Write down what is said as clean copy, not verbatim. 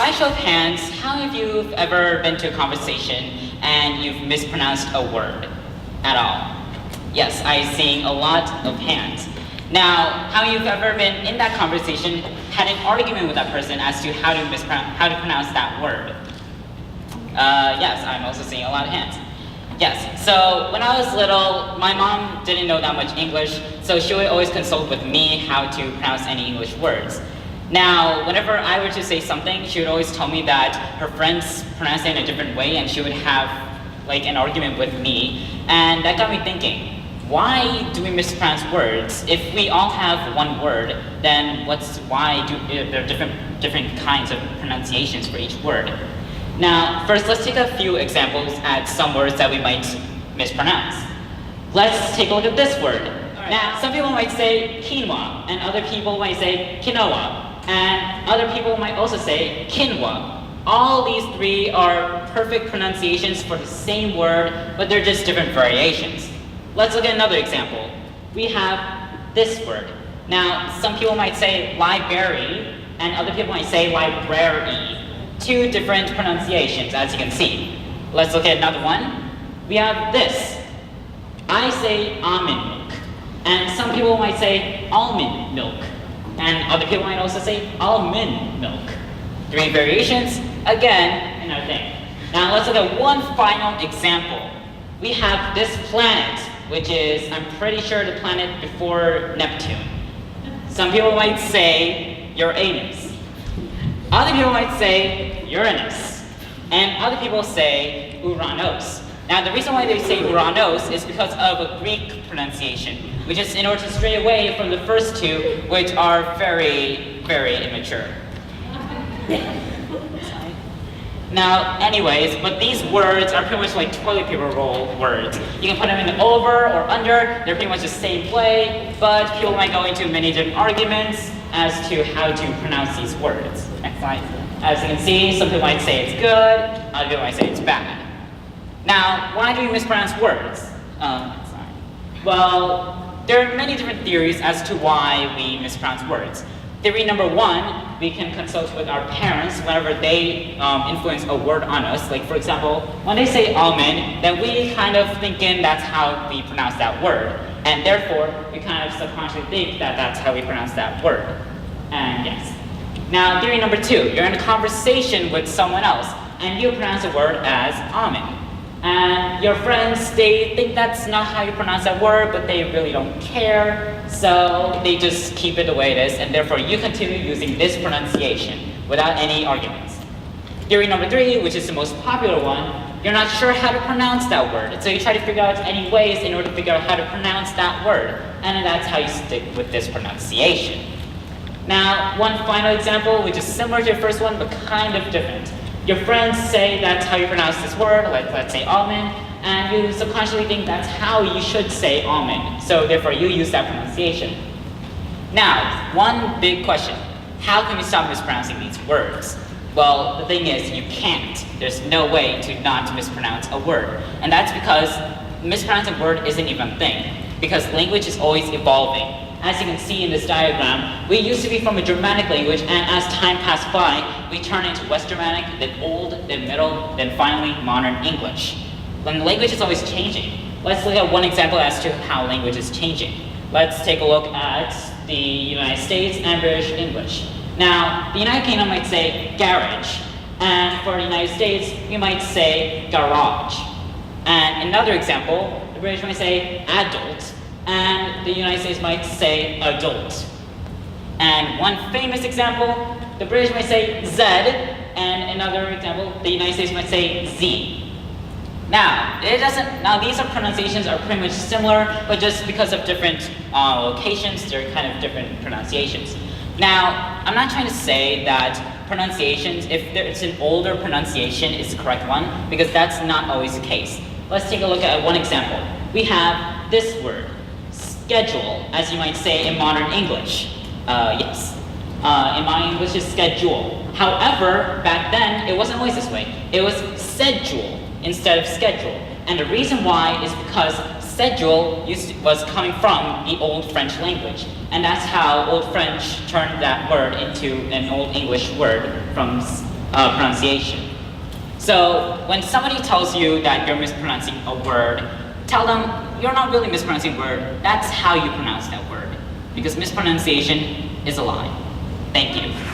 by show of hands, how many of you have ever been to a conversation and you've mispronounced a word at all? Yes, I'm seeing a lot of hands. Now, how many of you have ever been in that conversation, had an argument with that person as to how to pronounce that word? Yes, I'm also seeing a lot of hands. Yes, so when I was little, my mom didn't know that much English, so she would always consult with me how to pronounce any English words. Now, whenever I were to say something, she would always tell me that her friends pronounce it in a different way, and she would have like an argument with me, and that got me thinking, why do we mispronounce words? If we all have one word, then why do there are different kinds of pronunciations for each word? Now, first, let's take a few examples at some words that we might mispronounce. Let's take a look at this word. Now, some people might say quinoa, and other people might say quinoa, and other people might also say quinoa. All these three are perfect pronunciations for the same word, but they're just different variations. Let's look at another example. We have this word. Now, some people might say library, and other people might say library. Two different pronunciations, as you can see. Let's look at another one. We have this. I say almond milk, and some people might say almond milk, and other people might also say almond milk. Three variations, again, another thing. Now let's look at one final example. We have this planet, which is, I'm pretty sure, the planet before Neptune. Some people might say Uranus. Other people might say Uranus. And other people say Uranos. Now the reason why they say Uranos is because of a Greek pronunciation, which is in order to stray away from the first two, which are very, very immature. Now, anyways, but these words are pretty much like toilet paper roll words. You can put them in over or under, they're pretty much the same way, but people might go into many different arguments as to how to pronounce these words. Next slide. As you can see, some people might say it's good, other people might say it's bad. Now, why do we mispronounce words? Well, there are many different theories as to why we mispronounce words. Theory number one, we can consult with our parents whenever they influence a word on us. Like for example, when they say almond, then we kind of thinking that's how we pronounce that word. And therefore, we kind of subconsciously think that that's how we pronounce that word. And yes. Now, theory number two, you're in a conversation with someone else, and you pronounce a word as almond. And your friends, they think that's not how you pronounce that word, but they really don't care, so they just keep it the way it is, and therefore you continue using this pronunciation without any arguments. Theory number three, which is the most popular one, you're not sure how to pronounce that word, so you try to figure out any ways in order to figure out how to pronounce that word, and that's how you stick with this pronunciation. Now, one final example, which is similar to the first one, but kind of different. Your friends say that's how you pronounce this word, like let's say almond, and you subconsciously think that's how you should say almond, so therefore you use that pronunciation. Now, one big question, how can we stop mispronouncing these words? Well, the thing is, you can't. There's no way to not mispronounce a word, and that's because mispronouncing a word isn't even a thing, because language is always evolving. As you can see in this diagram, we used to be from a Germanic language, and as time passed by, we turned into West Germanic, then Old, then Middle, then finally modern English. When language is always changing. Let's look at one example as to how language is changing. Let's take a look at the United States and British English. Now, the United Kingdom might say garage, and for the United States, we might say garage. And another example, the British might say adult, and the United States might say adult. And one famous example, the British might say Z, and another example, the United States might say Z. Now, these pronunciations are pretty much similar, but just because of different locations, they're kind of different pronunciations. Now, I'm not trying to say that pronunciations, if it's an older pronunciation, is the correct one, because that's not always the case. Let's take a look at one example. We have this word. Schedule, as you might say in modern English. Yes. In modern English is schedule. However, back then, it wasn't always this way. It was schedule instead of schedule. And the reason why is because schedule was coming from the Old French language. And that's how Old French turned that word into an Old English word from pronunciation. So when somebody tells you that you're mispronouncing a word, tell them you're not really mispronouncing a word, that's how you pronounce that word. Because mispronunciation is a lie. Thank you.